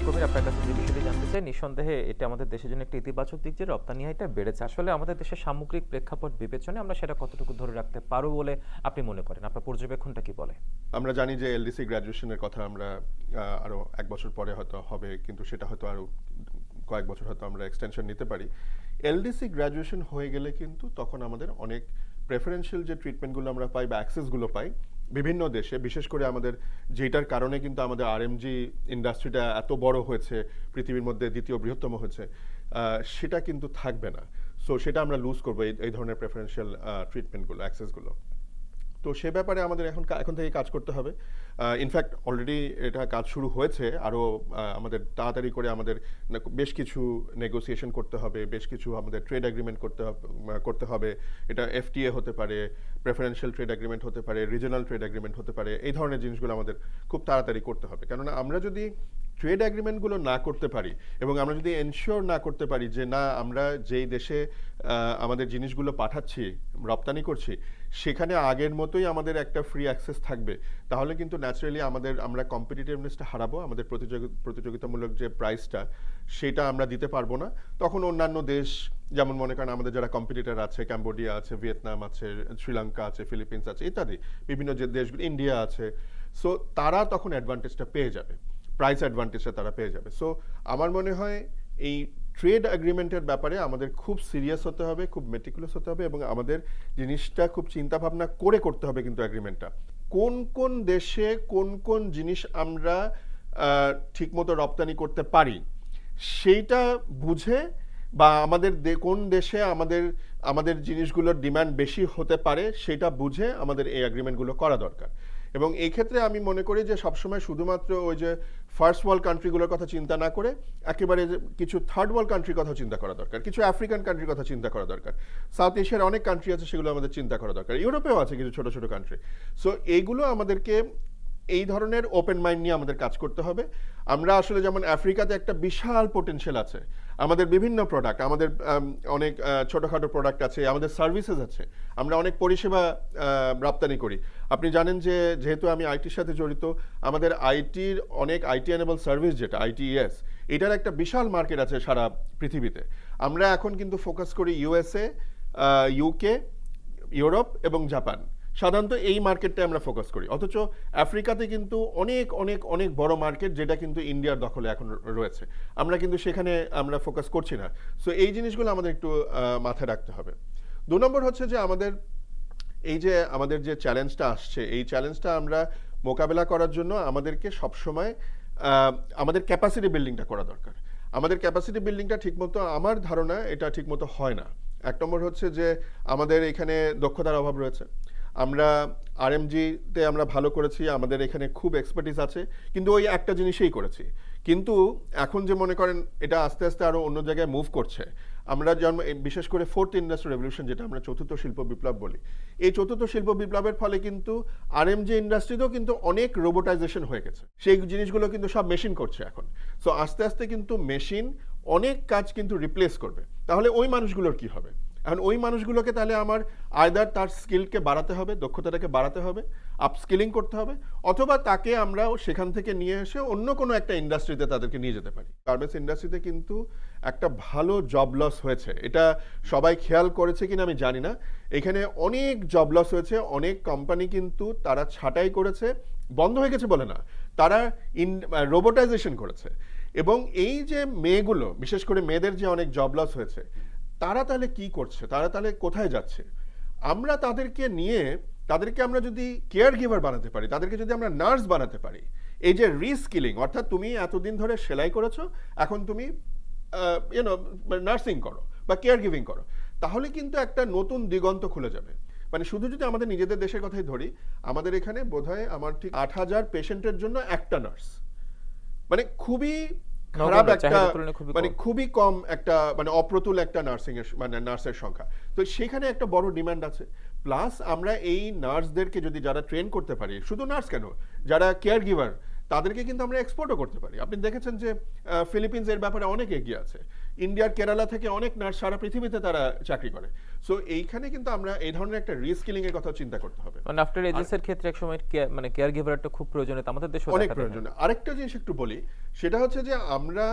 কবির, আপনার কাছে যে বিষয়টি জানতে চাই, নিঃসন্দেহে এটা আমাদের দেশের জন্য একটা ইতিবাচক দিক যে রপ্তানি আয়টা বেড়েছে। আসলে আমাদের দেশের সামগ্রিক প্রেক্ষাপট বিবেচনায় আমরা সেটা কতটুকু ধরে রাখতে পারবো বলে আপনি মনে করেন? আপনার পর্যবেক্ষণটা কি বলে? আমরা জানি যে এলডিসি গ্র্যাজুয়েশনের কথা আমরা আরো এক বছর পরে হয়তো হবে, কিন্তু সেটা হয়তো আরো কয়েক বছর হয়তো আমরা এক্সটেনশন নিতে পারি। এলডিসি গ্র্যাজুয়েশন হয়ে গেলে কিন্তু তখন আমাদের অনেক প্রেফারেন্সিয়াল যে ট্রিটমেন্টগুলো আমরা পাই বা অ্যাক্সেসগুলো পাই বিভিন্ন দেশে, বিশেষ করে আমাদের যেটার কারণে কিন্তু আমাদের আরএমজি ইন্ডাস্ট্রিটা এত বড় হয়েছে, পৃথিবীর মধ্যে দ্বিতীয় বৃহত্তম হয়েছে, সেটা কিন্তু থাকবে না। সো সেটা আমরা লুজ করবো এই ধরনের প্রেফারেন্সিয়াল ট্রিটমেন্টগুলো, অ্যাক্সেসগুলো। তো সে ব্যাপারে আমাদের এখন থেকে কাজ করতে হবে। ইনফ্যাক্ট অলরেডি এটা কাজ শুরু হয়েছে। আরও আমাদের তাড়াতাড়ি করে আমাদের বেশ কিছু নেগোসিয়েশন করতে হবে, বেশ কিছু আমাদের ট্রেড এগ্রিমেন্ট করতে হবে। এটা এফটিএ হতে পারে, প্রেফারেন্সিয়াল ট্রেড এগ্রিমেন্ট হতে পারে, রিজনাল ট্রেড এগ্রিমেন্ট হতে পারে। এই ধরনের জিনিসগুলো আমাদের খুব তাড়াতাড়ি করতে হবে, কেননা আমরা যদি ট্রেড এগ্রিমেন্টগুলো না করতে পারি এবং আমরা যদি এনশিওর না করতে পারি যে না, আমরা যেই দেশে আমাদের জিনিসগুলো পাঠাচ্ছি, রপ্তানি করছি, সেখানে আগের মতোই আমাদের একটা ফ্রি অ্যাক্সেস থাকবে, তাহলে কিন্তু ন্যাচারালি আমরা কম্পিটিটিভনেসটা হারাবো। আমাদের প্রতিযোগিতামূলক যে প্রাইসটা সেটা আমরা দিতে পারবো না। তখন অন্যান্য দেশ, যেমন মনে করেন আমাদের যারা কম্পিটিটর আছে, ক্যাম্বোডিয়া আছে, ভিয়েতনাম আছে, শ্রীলঙ্কা আছে, ফিলিপিন্স আছে, ইত্যাদি বিভিন্ন যে দেশগুলো, ইন্ডিয়া আছে, সো তারা তখন অ্যাডভান্টেজটা পেয়ে যাবে, প্রাইস অ্যাডভান্টেজটা তারা পেয়ে যাবে। সো আমার মনে হয় এই ট্রেড এগ্রিমেন্টের ব্যাপারে আমাদের খুব সিরিয়াস হতে হবে, খুব মেটিকুলাস হতে হবে, এবং আমাদের জিনিসটা খুব চিন্তা ভাবনা করে করতে হবে। কিন্তু এগ্রিমেন্টটা কোন কোন দেশে কোন কোন জিনিস আমরা ঠিকমতো রপ্তানি করতে পারি সেইটা বুঝে, বা আমাদের কোন দেশে আমাদের জিনিসগুলোর ডিমান্ড বেশি হতে পারে সেটা বুঝে আমাদের এই এগ্রিমেন্টগুলো করা দরকার। এবং এই ক্ষেত্রে আমি মনে করি যে সবসময় শুধুমাত্র ওই যে ফার্স্ট ওয়ার্ল্ড কান্ট্রিগুলোর কথা চিন্তা না করে একেবারে কিছু থার্ড ওয়ার্ল্ড কান্ট্রির কথা চিন্তা করা দরকার, কিছু আফ্রিকান কান্ট্রির কথা চিন্তা করা দরকার, সাউথ এশিয়ার অনেক কান্ট্রি আছে, সেগুলো আমাদের চিন্তা করা দরকার, ইউরোপেও আছে কিছু ছোট ছোট কান্ট্রি। সো এইগুলো আমাদেরকে এই ধরনের ওপেন মাইন্ড নিয়ে আমাদের কাজ করতে হবে। আমরা আসলে যেমন আফ্রিকাতে একটা বিশাল পোটেনশিয়াল আছে, আমাদের বিভিন্ন প্রোডাক্ট, আমাদের অনেক ছোটোখাটো প্রোডাক্ট আছে, আমাদের সার্ভিসেস আছে, আমরা অনেক পরিষেবা রপ্তানি করি। আপনি জানেন যে যেহেতু আমি আইটির সাথে জড়িত, আমাদের আইটির অনেক আইটি এনেবল সার্ভিস, যেটা আইটিএস, এটার একটা বিশাল মার্কেট আছে সারা পৃথিবীতে। আমরা এখন কিন্তু ফোকাস করি ইউএসএ, ইউকে, ইউরোপ এবং জাপান, সাধারণত এই মার্কেটটায় আমরা ফোকাস করি। অথচ আফ্রিকাতে কিন্তু অনেক অনেক অনেক বড় মার্কেট, যেটা কিন্তু ইন্ডিয়ার দখলে এখন রয়েছে, আমরা কিন্তু সেখানে আমরা ফোকাস করছি না। সো এই জিনিসগুলো আমাদের একটু মাথায় রাখতে হবে। 2 নম্বর হচ্ছে যে আমাদের যে চ্যালেঞ্জটা আসছে, এই চ্যালেঞ্জটা আমরা মোকাবেলা করার জন্য আমাদেরকে সবসময় আমাদের ক্যাপাসিটি বিল্ডিংটা করা দরকার। আমাদের ক্যাপাসিটি বিল্ডিংটা ঠিকমতো, আমার ধারণা এটা ঠিকমতো হয় না। 1 নম্বর হচ্ছে যে আমাদের এখানে দক্ষতার অভাব রয়েছে। আমরা আরএমজিতে আমরা ভালো করেছি, আমাদের এখানে খুব এক্সপার্টিস আছে, কিন্তু ওই একটা জিনিসেই করেছি। কিন্তু এখন যে মনে করেন এটা আস্তে আস্তে আরও অন্য জায়গায় মুভ করছে, আমরা বিশেষ করে 4th ইন্ডাস্ট্রিয়াল রেভলিউশন, যেটা আমরা 4র্থ শিল্প বিপ্লব বলি, এই 4র্থ শিল্প বিপ্লবের ফলে কিন্তু আরএমজি ইন্ডাস্ট্রিতেও কিন্তু অনেক রোবোটাইজেশন হয়ে গেছে, সেই জিনিসগুলো কিন্তু সব মেশিন করছে এখন। সো আস্তে আস্তে কিন্তু মেশিন অনেক কাজ কিন্তু রিপ্লেস করবে। তাহলে ওই মানুষগুলোর কি হবে? এখন ওই মানুষগুলোকে তাহলে আমার আইদার তার স্কিলকে বাড়াতে হবে, দক্ষতাটাকে বাড়াতে হবে, আপস্কিলিং করতে হবে, অথবা তাকে আমরা সেখান থেকে নিয়ে এসে অন্য কোনো একটা ইন্ডাস্ট্রিতে তাদেরকে নিয়ে যেতে পারি। গার্মেন্টস ইন্ডাস্ট্রিতে কিন্তু একটা ভালো জব লস হয়েছে, এটা সবাই খেয়াল করেছে কিনা আমি জানি না। এখানে অনেক জব লস হয়েছে, অনেক কোম্পানি কিন্তু তারা ছাঁটাই করেছে, বন্ধ হয়ে গেছে বলে না, তারা রোবোটাইজেশন করেছে। এবং এই যে মেয়েগুলো, বিশেষ করে মেয়েদের যে অনেক জব লস হয়েছে, তারা তাহলে কি করছে, তারা তাহলে কোথায় যাচ্ছে? আমরা তাদেরকে আমরা যদি কেয়ার গিভার বানাতে পারি, তাদেরকে যদি আমরা নার্স বানাতে পারি, এই যে রিস্কিলিং, অর্থাৎ তুমি এতদিন ধরে সেলাই করেছো, এখন তুমি নার্সিং করো বা কেয়ার গিভিং করো, তাহলে কিন্তু একটা নতুন দিগন্ত খুলে যাবে। মানে শুধু যদি আমাদের নিজেদের দেশের কথাই ধরি, আমাদের এখানে বোধহয় আমার ঠিক 8,000 পেশেন্টের জন্য একটা নার্স, মানে খুবই খারাপ একটা, মানে খুবই কম একটা, মানে অপ্রতুল একটা নার্সের সংখ্যা। তো সেখানে একটা বড় ডিমান্ড আছে। প্লাস আমরা এই নার্সদেরকে যদি যারা ট্রেন করতে পারি, শুধু নার্স কেন, যারা কেয়ার গিভার, তাদেরকে কিন্তু আমরা এক্সপোর্টও করতে পারি। আপনি দেখেছেন যে ফিলিপিন্স এর ব্যাপারে অনেক এগিয়ে আছে, ইন্ডিয়ার কেরালা থেকে অনেক নার্স সারা পৃথিবীতে তারা চাকরি করে। সো এইখানে কিন্তু আমরা এই ধরনের একটা রিস্কিলিং এর কথা চিন্তা করতে হবে। মানে আফটার এজেসের ক্ষেত্রে এক সময় মানে কেয়ার গিভারটা খুব প্রয়োজনীয়তা আমাদের দেশে অনেক প্রয়োজন। আরেকটা জিনিস একটু বলি, সেটা হচ্ছে যে আমরা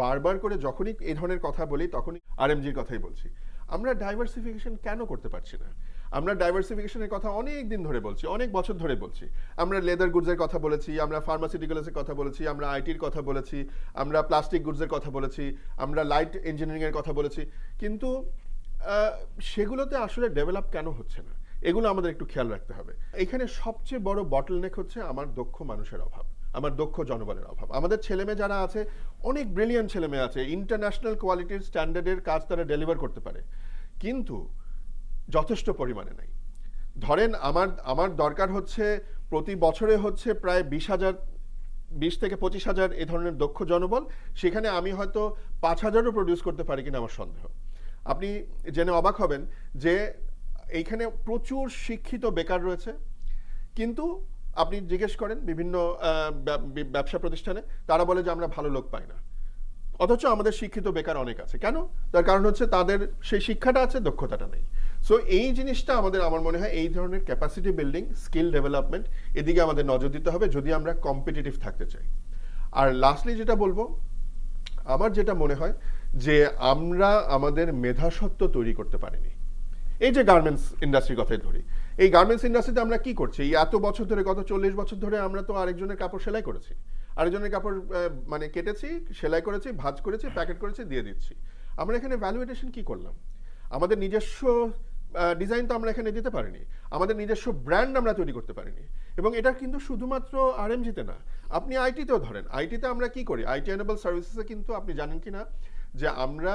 বারবার করে যখনই এই ধরনের কথা বলি তখনই আরএমজির কথাই বলছি। আমরা ডাইভার্সিফিকেশন কেন করতে পারছি না? আমরা ডাইভার্সিফিকেশনের কথা অনেক দিন ধরে বলছি, অনেক বছর ধরে বলছি। আমরা লেদার গুডসের কথা বলেছি, আমরা ফার্মাসিউটিক্যালসের কথা বলেছি, আমরা আইটির কথা বলেছি, আমরা প্লাস্টিক গুডসের কথা বলেছি, আমরা লাইট ইঞ্জিনিয়ারিং এর কথা বলেছি, কিন্তু সেগুলোতে আসলে ডেভেলপ কেন হচ্ছে না, এগুলো আমাদের একটু খেয়াল রাখতে হবে। এখানে সবচেয়ে বড় বটলনেক হচ্ছে আমার দক্ষ মানুষের অভাব, আমার দক্ষ জনবলের অভাব। আমাদের ছেলেমেয়ে যারা আছে, অনেক ব্রিলিয়ান্ট ছেলেমেয়ে আছে, ইন্টারন্যাশনাল কোয়ালিটির স্ট্যান্ডার্ডের কাজ তারা ডেলিভার করতে পারে, কিন্তু যথেষ্ট পরিমাণে নাই। ধরেন আমার দরকার হচ্ছে প্রতি বছরে হচ্ছে প্রায় 20 থেকে 25,000 এ ধরনের দক্ষ জনবল, সেখানে আমি হয়তো 5,000ও প্রডিউস করতে পারি কিনা আমার সন্দেহ। আপনি জেনে অবাক হবেন যে এইখানে প্রচুর শিক্ষিত বেকার রয়েছে, কিন্তু আপনি জিজ্ঞেস করেন বিভিন্ন ব্যবসা প্রতিষ্ঠানে, তারা বলে যে আমরা ভালো লোক পাই না। অথচ আমাদের শিক্ষিত বেকার অনেক আছে। কেন? তার কারণ হচ্ছে তাদের সেই শিক্ষাটা আছে, দক্ষতাটা নেই। সো এই জিনিসটা আমার মনে হয় এই ধরনের ক্যাপাসিটি বিল্ডিং, স্কিল ডেভেলপমেন্ট, এদিকে আমাদের নজর দিতে হবে যদি আমরা কম্পিটিটিভ থাকতে চাই। আর লাস্টলি যেটা বলবো, আমার যেটা মনে হয় যে আমরা আমাদের মেধাসত্ব তৈরি করতে পারিনি। এই যে গার্মেন্টস ইন্ডাস্ট্রির কথাই ধরি, এই গার্মেন্টস ইন্ডাস্ট্রিতে আমরা কি করছি? এই এত বছর ধরে, গত 40 বছর ধরে আমরা তো আরেকজনের কাপড় সেলাই করেছি, আরেকজনের কাপড় মানে কেটেছি, সেলাই করেছি, ভাঁজ করেছি, প্যাকেট করেছি, দিয়ে দিচ্ছি। আমরা এখানে ভ্যালু এডিশন কি করলাম? আমাদের নিজস্ব ডিজাইন তো আমরা এখানে দিতে পারিনি, আমাদের নিজস্ব ব্র্যান্ড আমরা তৈরি করতে পারিনি। এবং এটা কিন্তু শুধুমাত্র আরএমজিতে না, আপনি আইটিতেও ধরেন। আইটিতে আমরা কি করি? আইটি এনেবল সার্ভিসেসে কিন্তু আপনি জানেন কি না যে আমরা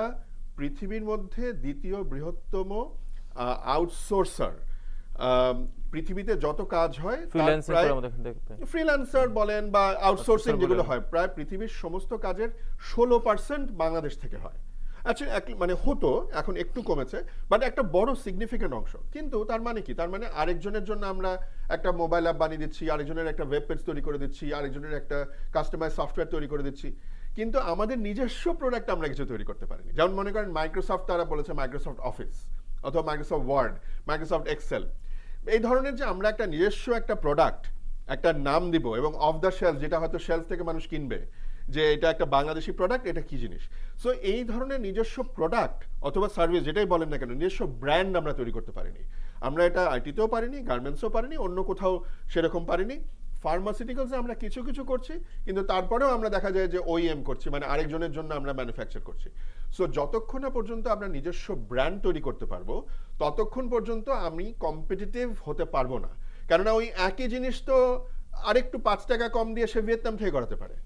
পৃথিবীর মধ্যে দ্বিতীয় বৃহত্তম আউটসোর্সার। পৃথিবীতে যত কাজ হয়, ফ্রিল্যান্সার বলেন বা আউটসোর্সিং যেগুলো হয়, প্রায় পৃথিবীর সমস্ত কাজের 16% বাংলাদেশ থেকে হয়। আচ্ছা, মানে হতো, এখন একটু কমেছে, বাট একটা বড় সিগনিফিকেন্ট অংশ। কিন্তু তার মানে কি? তার মানে আরেকজনের জন্য আমরা একটা মোবাইল অ্যাপ বানিয়ে দিচ্ছি, আরেকজনের একটা ওয়েব পেজ তৈরি করে দিচ্ছি, আরেকজনের একটা কাস্টমাইজ সফটওয়্যার তৈরি করে দিচ্ছি, কিন্তু আমাদের নিজস্ব প্রোডাক্ট আমরা কিছু তৈরি করতে পারিনি। যেমন মনে করেন মাইক্রোসফট, তারা বলেছে মাইক্রোসফট অফিস অথবা মাইক্রোসফট ওয়ার্ড, মাইক্রোসফট এক্সেল, এই ধরনের যে আমরা একটা নিজস্ব একটা প্রোডাক্ট, একটা নাম দিব এবং অফ দ্য শেলফ, যেটা হয়তো শেলফ থেকে মানুষ কিনবে, যে এটা একটা বাংলাদেশি প্রোডাক্ট, এটা কি জিনিস। সো এই ধরনের নিজস্ব প্রোডাক্ট অথবা সার্ভিস যেটাই বলেন না কেন, নিজস্ব ব্র্যান্ড আমরা তৈরি করতে পারিনি। আমরা এটা আইটিতেও পারিনি, গার্মেন্টসও পারিনি, অন্য কোথাও সেরকম পারিনি। ফার্মাসিউটিক্যালসে আমরা কিছু কিছু করছি, কিন্তু তারপরেও আমরা দেখা যায় যে ওইএম করছি, মানে আরেকজনের জন্য আমরা ম্যানুফ্যাকচার করছি। সো যতক্ষণ না পর্যন্ত আমরা নিজস্ব ব্র্যান্ড তৈরি করতে পারবো, ততক্ষণ পর্যন্ত আমি কম্পিটিটিভ হতে পারবো না। কেননা ওই একই জিনিস তো আরেকটু 5 টাকা কম দিয়ে সে ভিয়েতনাম থেকে করাতে পারে,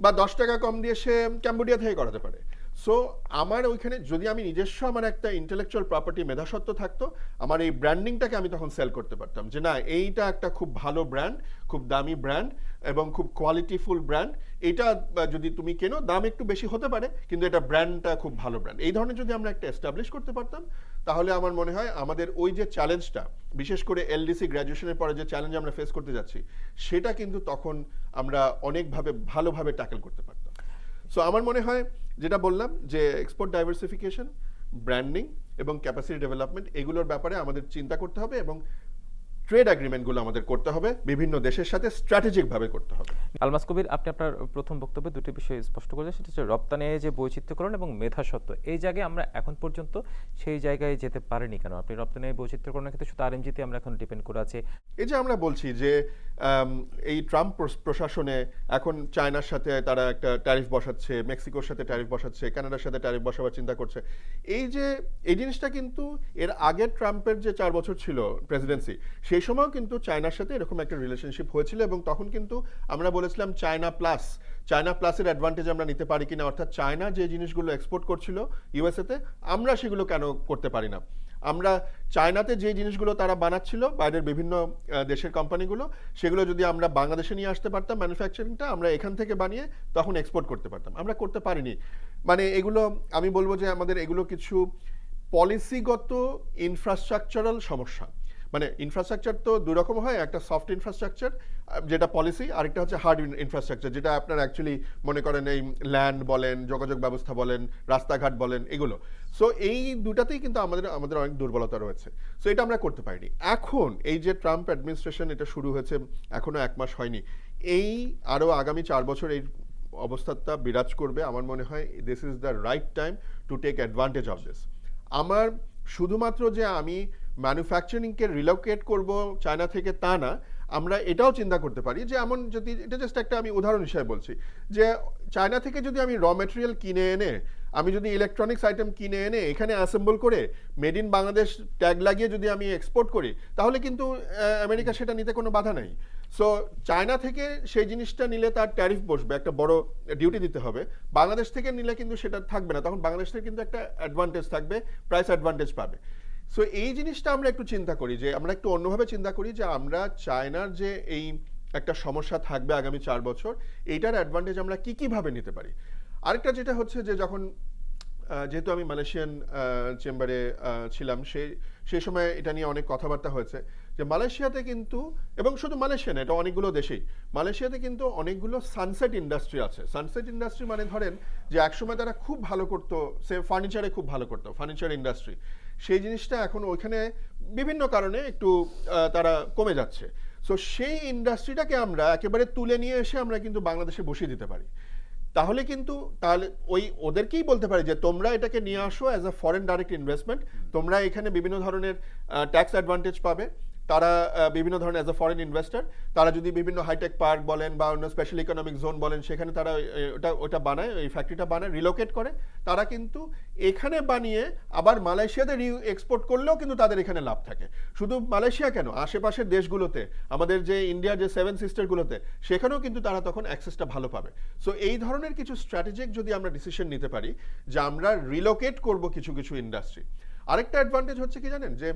বা 10 টাকা কম দিয়ে সে ক্যাম্বোডিয়া থেকে করাতে পারে। সো আমার ওইখানে যদি আমি নিজস্ব আমার একটা ইন্টেলেকচুয়াল প্রপার্টি মেধাসত্ব থাকতো, আমার এই ব্র্যান্ডিংটাকে আমি তখন সেল করতে পারতাম যে না, এইটা একটা খুব ভালো ব্র্যান্ড, খুব দামি ব্র্যান্ড এবং খুব কোয়ালিটিফুল ব্র্যান্ড। এটা যদি তুমি কেনো, দাম একটু বেশি হতে পারে, কিন্তু এটা ব্র্যান্ডটা খুব ভালো ব্র্যান্ড। এই ধরনের যদি আমরা একটা এস্টাবলিশ করতে পারতাম, তাহলে আমার মনে হয় আমাদের ওই যে চ্যালেঞ্জটা, বিশেষ করে এলডিসি গ্র্যাজুয়েশনের পরে যে চ্যালেঞ্জ আমরা ফেস করতে যাচ্ছি, সেটা কিন্তু তখন আমরা অনেকভাবে ভালোভাবে ট্যাকেল করতে পারতাম। সো আমার মনে হয় যেটা বললাম যে এক্সপোর্ট ডাইভার্সিফিকেশন, ব্র্যান্ডিং এবং ক্যাপাসিটি ডেভেলপমেন্ট, এগুলোর ব্যাপারে আমাদের চিন্তা করতে হবে এবং ট্রেড এগ্রিমেন্টগুলো আমাদের করতে হবে, বিভিন্ন দেশের সাথে স্ট্র্যাটেজিকভাবে করতে হবে। আলমাস কবির, আপনি আপনার প্রথম বক্তব্যে দুটি বিষয় স্পষ্ট করেছেন, সেটা হচ্ছে রপ্তানি যে বৈচিত্র্যকরণ এবং মেধাসত্ব। এই জায়গায় আমরা এখন পর্যন্ত সেই জায়গায় যেতে পারিনি কেন? আপনি রপ্তানি বৈচিত্র্যকরণের ক্ষেত্রে শুধু আরএমজিতে আমরা এখন ডিপেন্ড করে আছি। এই যে আমরা বলছি যে এই ট্রাম্প প্রশাসনে এখন চায়নার সাথে তারা একটা ট্যারিফ বসাচ্ছে, মেক্সিকোর সাথে ট্যারিফ বসাচ্ছে, কানাডার সাথে ট্যারিফ বসাবার চিন্তা করছে। এই জিনিসটা কিন্তু এর আগের ট্রাম্পের যে 4 বছর ছিল প্রেসিডেন্সি, সেই সময়ও কিন্তু চায়নার সাথে এরকম একটা রিলেশনশিপ হয়েছিল এবং তখন কিন্তু আমরা বলেছিলাম চায়না প্লাসের অ্যাডভান্টেজ আমরা নিতে পারি কিনা, অর্থাৎ চায়না যে জিনিসগুলো এক্সপোর্ট করছিল ইউএসএতে, আমরা সেগুলো কেন করতে পারি না। আমরা চায়নাতে যে জিনিসগুলো তারা বানাচ্ছিল বাইরের বিভিন্ন দেশের কোম্পানিগুলো, সেগুলো যদি আমরা বাংলাদেশে নিয়ে আসতে পারতাম, ম্যানুফ্যাকচারিংটা আমরা এখান থেকে বানিয়ে তখন এক্সপোর্ট করতে পারতাম, আমরা করতে পারিনি। মানে এগুলো আমি বলবো যে আমাদের এগুলো কিছু পলিসিগত ইনফ্রাস্ট্রাকচারাল সমস্যা। মানে ইনফ্রাস্ট্রাকচার তো দুই রকম হয়, একটা সফট ইনফ্রাস্ট্রাকচার যেটা পলিসি, আরেকটা হচ্ছে হার্ড ইনফ্রাস্ট্রাকচার যেটা আপনার অ্যাকচুয়ালি মনে করেন এই ল্যান্ড বলেন, যোগাযোগ ব্যবস্থা বলেন, রাস্তাঘাট বলেন, এগুলো। সো এই দুটাতেই কিন্তু আমাদের অনেক দুর্বলতা রয়েছে। সো এটা আমরা করতে পারিনি। এখন এই যে ট্রাম্প অ্যাডমিনিস্ট্রেশন এটা শুরু হয়েছে এখনো 1 মাস হয়নি, এই আরও আগামী 4 বছর এই অবস্থাটা বিরাজ করবে। আমার মনে হয় this is the right time to take advantage of this. আমার শুধুমাত্র যে আমি ম্যানুফ্যাকচারিংকে রিলোকেট করব চায়না থেকে তা না, আমরা এটাও চিন্তা করতে পারি যে এমন যদি, এটা জাস্ট একটা আমি উদাহরণ হিসেবে বলছি, যে চায়না থেকে যদি আমি র মেটেরিয়াল কিনে এনে, আমি যদি ইলেকট্রনিক্স আইটেম কিনে এনে এখানে অ্যাসেম্বল করে মেড ইন বাংলাদেশ ট্যাগ লাগিয়ে যদি আমি এক্সপোর্ট করি, তাহলে কিন্তু আমেরিকা সেটা নিতে কোনো বাধা নেই। সো চায়না থেকে সেই জিনিসটা নিলে তার ট্যারিফ বসবে, একটা বড় ডিউটি দিতে হবে। বাংলাদেশ থেকে নিলে কিন্তু সেটা থাকবে না, তখন বাংলাদেশ থেকে কিন্তু একটা অ্যাডভান্টেজ থাকবে, প্রাইস অ্যাডভান্টেজ পাবে। সো এই জিনিসটা আমরা একটু চিন্তা করি, যে আমরা একটু অন্যভাবে চিন্তা করি যে আমরা চায়নার যে এই একটা সমস্যা থাকবে আগামী 4 বছর, এইটার অ্যাডভান্টেজ আমরা কি ভাবে নিতে পারি। আরেকটা যেটা হচ্ছে যে যখন যেহেতু আমি মালয়েশিয়ান চেম্বারে ছিলাম, সেই সময় এটা নিয়ে অনেক কথাবার্তা হয়েছে যে মালয়েশিয়াতে কিন্তু, এবং শুধু মালয়েশিয়া না, এটা অনেকগুলো দেশেই, মালয়েশিয়াতে কিন্তু অনেকগুলো সানসেট ইন্ডাস্ট্রি আছে। সানসেট ইন্ডাস্ট্রি মানে ধরেন যে একসময় তারা খুব ভালো করতো, সে ফার্নিচারে খুব ভালো করতো, ফার্নিচার ইন্ডাস্ট্রি, সেই জিনিসটা এখন ওইখানে বিভিন্ন কারণে একটু তারা কমে যাচ্ছে। সো সেই ইন্ডাস্ট্রিটাকে আমরা একেবারে তুলে নিয়ে এসে আমরা কিন্তু বাংলাদেশে বসিয়ে দিতে পারি। তাহলে ওই ওদেরকেই বলতে পারি যে তোমরা এটাকে নিয়ে আসো as a foreign direct investment, তোমরা এখানে বিভিন্ন ধরনের ট্যাক্স অ্যাডভান্টেজ পাবে। তারা বিভিন্ন ধরনের অ্যাজ আ ফরেন ইনভেস্টর, তারা যদি বিভিন্ন হাইটেক পার্ক বলেন বা অন্য স্পেশাল ইকোনমিক জোন বলেন, সেখানে তারা ওটা বানায়, ওই ফ্যাক্টরিটা বানায়, রিলোকেট করে, তারা কিন্তু এখানে বানিয়ে আবার মালয়েশিয়াতে এক্সপোর্ট করলেও কিন্তু তাদের এখানে লাভ থাকে। শুধু মালয়েশিয়া কেন, আশেপাশের দেশগুলোতে, আমাদের যে ইন্ডিয়ার যে 7 সিস্টারগুলোতে, সেখানেও কিন্তু তারা তখন অ্যাক্সেসটা ভালো পাবে। সো এই ধরনের কিছু স্ট্র্যাটেজিক যদি আমরা ডিসিশন নিতে পারি যে আমরা রিলোকেট করব কিছু ইন্ডাস্ট্রি। আরেকটা অ্যাডভান্টেজ হচ্ছে কি জানেন, যে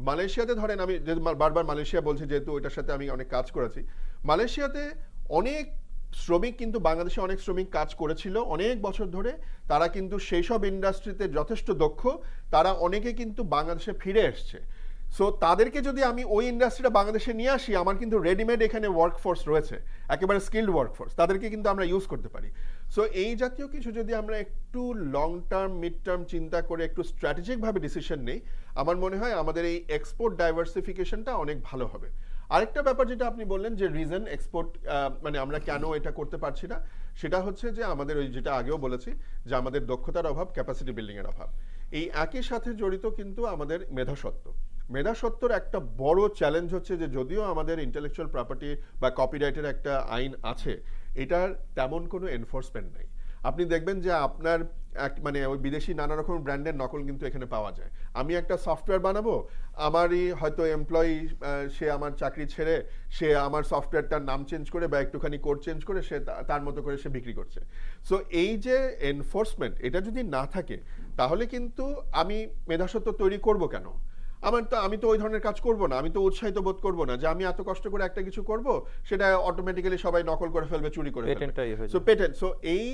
মালয়েশিয়াতে ধরেন, আমি যে বারবার মালয়েশিয়া বলছি যেহেতু ওইটার সাথে আমি অনেক কাজ করেছি, মালয়েশিয়াতে অনেক শ্রমিক কিন্তু বাংলাদেশে অনেক শ্রমিক কাজ করেছিল অনেক বছর ধরে, তারা কিন্তু সেই সব ইন্ডাস্ট্রিতে যথেষ্ট দক্ষ, তারা অনেকে কিন্তু বাংলাদেশে ফিরে এসছে। সো তাদেরকে যদি আমি ওই ইন্ডাস্ট্রিটা বাংলাদেশে নিয়ে আসি, আমার কিন্তু রেডিমেড এখানে ওয়ার্কফোর্স রয়েছে, একেবারে স্কিল্ড ওয়ার্কফোর্স, তাদেরকে কিন্তু আমরা ইউজ করতে পারি। সো এই জাতীয় কিছু যদি আমরা একটু লং টার্ম মিড টার্ম চিন্তা করে একটু স্ট্র্যাটেজিকভাবে ডিসিশন নেই, আমার মনে হয় আমাদের এই এক্সপোর্ট ডাইভার্সিফিকেশনটা অনেক ভালো হবে। আরেকটা ব্যাপার যেটা আপনি বললেন যে রিজন এক্সপোর্ট, মানে আমরা কেন এটা করতে পারছি না, সেটা হচ্ছে যে আমাদের ওই যেটা আগেও বলেছি যে আমাদের দক্ষতার অভাব, ক্যাপাসিটি বিল্ডিং এর অভাব। এই একই সাথে জড়িত কিন্তু আমাদের মেধাস্বত্ব। মেধাস্বত্বর একটা বড় চ্যালেঞ্জ হচ্ছে যে যদিও আমাদের ইন্টেলেকচুয়াল প্রপার্টি বা কপিরাইটের একটা আইন আছে, এটার তেমন কোনো এনফোর্সমেন্ট নেই। আপনি দেখবেন যে আপনার মানে ওই বিদেশি নানা রকম ব্র্যান্ডের নকল কিন্তু এখানে পাওয়া যায়। আমি একটা সফটওয়্যার বানাবো, আমারই হয়তো এমপ্লয়ি, সে আমার চাকরি ছেড়ে সে আমার সফটওয়্যারটার নাম চেঞ্জ করে বা একটুখানি কোড চেঞ্জ করে সে তার মতো করে সে বিক্রি করছে। সো এই যে এনফোর্সমেন্ট, এটা যদি না থাকে, তাহলে কিন্তু আমি মেধাস্বত্ব তৈরি করব কেন? আমি তো ওই ধরনের কাজ করব না, আমি তো উৎসাহিত বোধ করব না যে আমি এত কষ্ট করে একটা কিছু করব, সেটা অটোমেটিক্যালি সবাই নকল করে ফেলবে, চুরি করে ফেলবে। সো পেটেন্ট, সো এই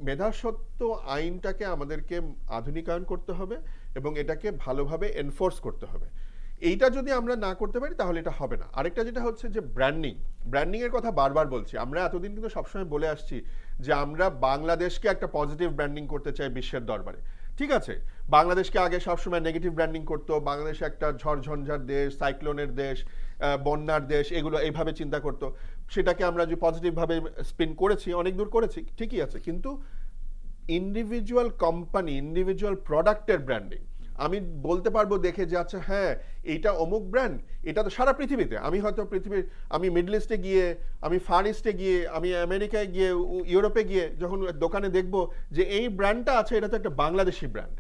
মেধাস্বত্ব আইনটাকে আমাদেরকে আধুনিকায়ন করতে হবে এবং এটাকে ভালোভাবে এনফোর্স করতে হবে। এইটা যদি আমরা না করতে পারি তাহলে এটা হবে না। আরেকটা যেটা হচ্ছে যে ব্র্যান্ডিং এর কথা বারবার বলছি, আমরা এতদিন কিন্তু সবসময় বলে আসছি যে আমরা বাংলাদেশকে একটা পজিটিভ ব্র্যান্ডিং করতে চাই বিশ্বের দরবারে। ঠিক আছে, বাংলাদেশকে আগে সবসময় নেগেটিভ ব্র্যান্ডিং করতো, বাংলাদেশ একটা ঝড়ঝঞ্ঝার দেশ, সাইক্লোনের দেশ, বন্যার দেশ, এগুলো এইভাবে চিন্তা করতো। সেটাকে আমরা যে পজিটিভভাবে স্পিন করেছি, অনেক দূর করেছি, ঠিকই আছে, কিন্তু ইন্ডিভিজুয়াল কোম্পানি, ইন্ডিভিজুয়াল প্রোডাক্টের ব্র্যান্ডিং আমি বলতে পারবো দেখে যে আচ্ছা হ্যাঁ এইটা অমুক ব্র্যান্ড, এটা তো সারা পৃথিবীতে, আমি হয়তো আমি মিডল ইস্টে গিয়ে, আমি ফার ইস্টে গিয়ে, আমি আমেরিকায় গিয়ে, ইউরোপে গিয়ে যখন দোকানে দেখবো যে এই ব্র্যান্ডটা আছে, এটা তো একটা বাংলাদেশি ব্র্যান্ড,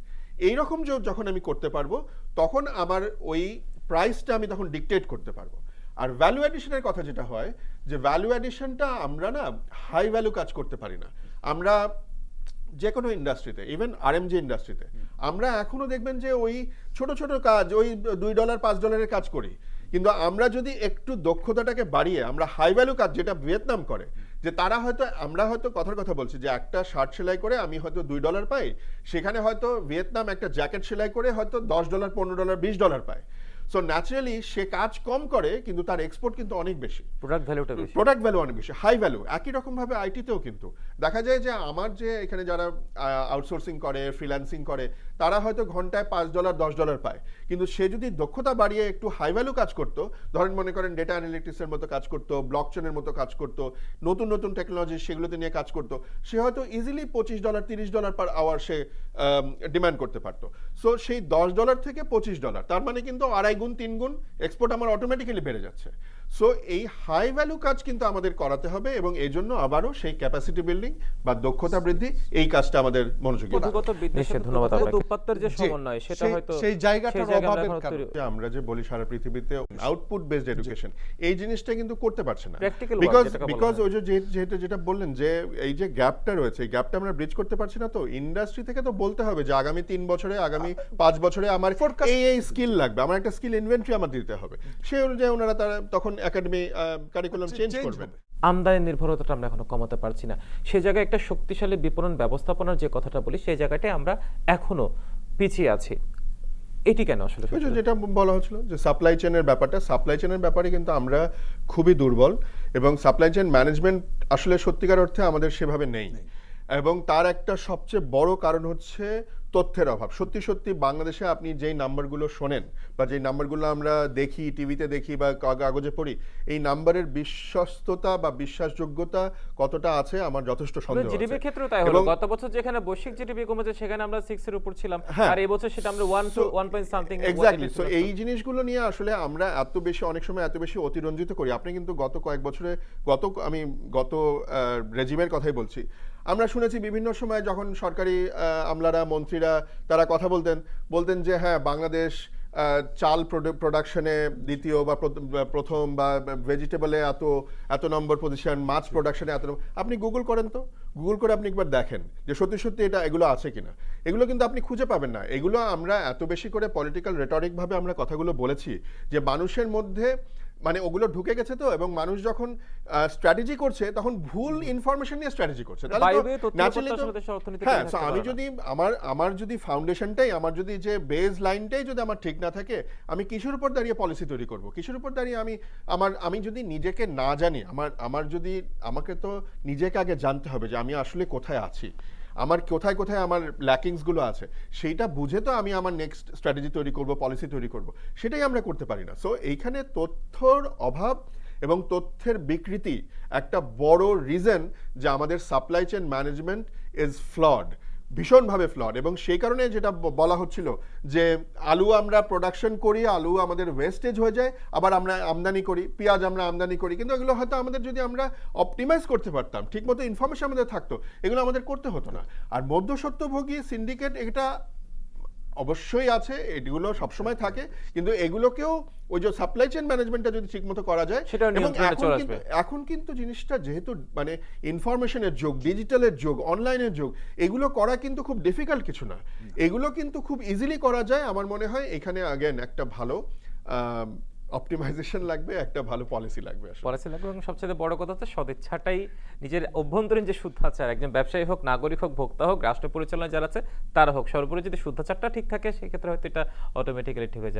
এইরকম যখন আমি করতে পারবো, তখন আমার ওই প্রাইসটা আমি তখন ডিকটেট করতে পারবো। আর ভ্যালু অ্যাডিশনের কথা যেটা হয়, যে ভ্যালু অ্যাডিশনটা আমরা না হাই ভ্যালু কাজ করতে পারি না। আমরা যে কোনো ইন্ডাস্ট্রিতে, ইভেন আরএমজি ইন্ডাস্ট্রিতে, আমরা এখনো দেখবেন যে ওই ছোট ছোট কাজ, ওই $2 $5 কাজ করি, কিন্তু আমরা যদি একটু দক্ষতাটাকে বাড়িয়ে আমরা হাই ভ্যালু কাজ, যেটা ভিয়েতনাম করে, যে তারা হয়তো, আমরা হয়তো কথার কথা বলছি যে একটা শার্ট সেলাই করে আমি হয়তো $2 পাই, সেখানে হয়তো ভিয়েতনাম একটা জ্যাকেট সেলাই করে হয়তো $10 $15 $20 পায়। সো ন্যাচারালি সে কাজ কম করে কিন্তু তার এক্সপোর্ট কিন্তু অনেক বেশি, প্রোডাক্ট ভ্যালুটা বেশি। প্রোডাক্ট ভ্যালু অনেক বেশি, হাই ভ্যালু। একই রকম ভাবে আইটিতেও কিন্তু দেখা যায় যে আমার যে এখানে যারা আউটসোর্সিং করে, ফ্রিল্যান্সিং করে, তারা হয়তো ঘন্টায় $5 $10 পায়, কিন্তু সে যদি দক্ষতা বাড়িয়ে একটু হাই ভ্যালু কাজ করতো, ধরেন মনে করেন ডেটা অ্যানালিটিক্সের মতো কাজ করতো, ব্লকচেনের মতো কাজ করতো, নতুন নতুন টেকনোলজি সেগুলোতে নিয়ে কাজ করতো, সে হয়তো ইজিলি $25 $30 পার আওয়ার সে ডিমান্ড করতে পারতো। সো সেই $10 থেকে $25, তার মানে কিন্তু 2.5 গুণ 3 গুণ এক্সপোর্ট আমার অটোমেটিক্যালি বেড়ে যাচ্ছে। সো এই হাই ভ্যালু কাজ কিন্তু আমাদের করাতে হবে, এবং এই জন্য আবারও সেই ক্যাপাসিটি বিল্ডিং বা দক্ষতা বৃদ্ধি, এই কাজটা আমাদের মনোযোগী হতে হবে। প্রযুক্তিগত বিদ্যার নিশ্চয়ই, সাথে ধন্যবাদ প্রযুক্তিগত আপনাকে। উৎপাদনের যে সমন্বয় সেটা হয়তো সেই জায়গাটার সেই জায়গায় আমরা অভাবের এখনো কারণে। তৈরি- যে আমরা যে বলি সারা পৃথিবীতে আউটপুট বেসড এডুকেশন, এই জিনিসটা কিন্তু করতে পারছে না। Practical work বিকজ যেটাকে বলা বিকজ হয়। ওই যে যেহেতু যেটা বললেন যে এই যে গ্যাপটা রয়েছে, এই গ্যাপটা আমরা ব্রিজ করতে পারছি না। তো ইন্ডাস্ট্রি থেকে তো বলতে হবে যে আগামী 3 বছরে, আগামী 5 বছরে আমার এই স্কিল লাগবে, আমার একটা স্কিল ইনভেন্টরি আমার দিতে হবে। সেই অনুযায়ী ওনারা তারা তখন একাডেমি কারিকুলাম চেঞ্জ করবেন। আমদানি নির্ভরতাটা আমরা এখনো কমাতে পারছি না। সেই জায়গায় একটা শক্তিশালী বিপণন ব্যবস্থাপনার যে কথাটা বলি, সেই জায়গাটায় আমরা এখনো পিছিয়ে আছি। এটি কেন আসলে? ওই যে যেটা বলা হচ্ছিল যে সাপ্লাই চেনের ব্যাপারটা, সাপ্লাই চেনের ব্যাপারে কিন্তু আমরা খুবই দুর্বল, এবং সাপ্লাই চেন ম্যানেজমেন্ট আসলে সত্যিকার অর্থে আমাদের সেভাবে নেই। এবং তার একটা সবচেয়ে বড় কারণ হচ্ছে তথ্যের অভাব। সত্যি সত্যি বাংলাদেশে আপনি যেই নাম্বারগুলো শোনেন বা যেই নাম্বারগুলো আমরা দেখি, টিভিতে দেখি বা কাগজে পড়ি, এই নাম্বারের বিশ্বস্ততা বা বিশ্বাসযোগ্যতা কতটা আছে আমার যথেষ্ট সন্দেহ আছে। জিডিপির ক্ষেত্রেও তাই হলো। গত বছর যেখানে বৈশ্বিক জিডিপি কমেছে সেখানে আমরা 6 এর উপর ছিলাম, হ্যাঁ। আর এই বছর সেটা আমরা 1 to 1 point something. Exactly. So এই জিনিসগুলো নিয়ে আসলে আমরা এত বেশি, অনেক সময় এত বেশি অতিরঞ্জিত করি। আপনি কিন্তু গত কয়েক বছরে, আমি গত রেজিমের কথাই বলছি, আমরা শুনেছি বিভিন্ন সময় যখন সরকারি আমলারা, মন্ত্রীরা তারা কথা বলতেন যে হ্যাঁ বাংলাদেশ চাল প্রোডাকশনে দ্বিতীয় বা প্রথম, বা ভেজিটেবলে এত নম্বর পজিশন, মাছ প্রোডাকশনে এত নম্বর। আপনি গুগল করেন তো, গুগল করে আপনি একবার দেখেন যে সত্যি সত্যি এগুলো আছে কিনা। এগুলো কিন্তু আপনি খুঁজে পাবেন না। এগুলো আমরা এত বেশি করে পলিটিক্যাল রেটরিক ভাবে আমরা কথাগুলো বলেছি যে মানুষের মধ্যে মানে ওগুলো ঢুকে গেছে। তো এবং মানুষ যখন স্ট্র্যাটেজি করছে তখন ভুল ইনফরমেশন নিয়ে স্ট্র্যাটেজি করছে। হ্যাঁ, আমি যদি আমার যদি ফাউন্ডেশনটাই, আমার যদি যে বেস লাইনটাই যদি আমার ঠিক না থাকে, আমি কিসের উপর দাঁড়িয়ে পলিসি তৈরি করব? কিসের উপর দাঁড়িয়ে আমি যদি নিজেকে না জানি, আমাকে তো নিজেকে আগে জানতে হবে যে আমি আসলে কোথায় আছি, আমার কোথায় কোথায় আমার ল্যাকিংসগুলো আছে, সেইটা বুঝে তো আমি আমার নেক্সট স্ট্র্যাটেজি তৈরি করব, পলিসি তৈরি করব। সেটাই আমরা করতে পারি না। সো এইখানে তথ্যর অভাব এবং তথ্যের বিকৃতি একটা বড় রিজন যে আমাদের supply chain management is flood, ভীষণভাবে ফ্লড। এবং সেই কারণে যেটা বলা হচ্ছিল যে আলু আমরা প্রোডাকশন করি, আলু আমাদের ওয়েস্টেজ হয়ে যায়, আবার আমরা আমদানি করি, পেঁয়াজ আমরা আমদানি করি, কিন্তু এগুলো হয়তো আমাদের যদি আমরা অপটিমাইজ করতে পারতাম, ঠিকমতো ইনফরমেশন আমাদের থাকতো, এগুলো আমাদের করতে হতো না। আর মধ্যস্বত্বভোগী সিন্ডিকেট এটা অবশ্যই আছে, এগুলো সবসময় থাকে, কিন্তু এগুলোকেও ওই যে সাপ্লাই চেন ম্যানেজমেন্টটা যদি ঠিকমতো করা যায়। এবং এখন কিন্তু জিনিসটা যেহেতু মানে ইনফরমেশনের যুগ, ডিজিটালের যুগ, অনলাইনের যুগ, এগুলো করা কিন্তু খুব ডিফিকাল্ট কিছু না। এগুলো কিন্তু খুব ইজিলি করা যায়। আমার মনে হয় এখানে আগেন একটা ভালো অপটিমাইজেশন লাগবে, একটা ভালো পলিসি লাগবে এবং সবচেয়ে বড় কথা হচ্ছে সদিচ্ছাটাই, নিজের অভ্যন্তরীণ যে শুদ্ধাচার, একজন ব্যবসায়ী হোক, নাগরিক হোক, ভোক্তা হোক, রাষ্ট্র পরিচালনা যারা আছে তারা হোক, সর্বোপরি যদি শুদ্ধাচারটা ঠিক থাকে সেক্ষেত্রে হয়তো এটা অটোমেটিক্যালি ঠিক হয়ে যাবে।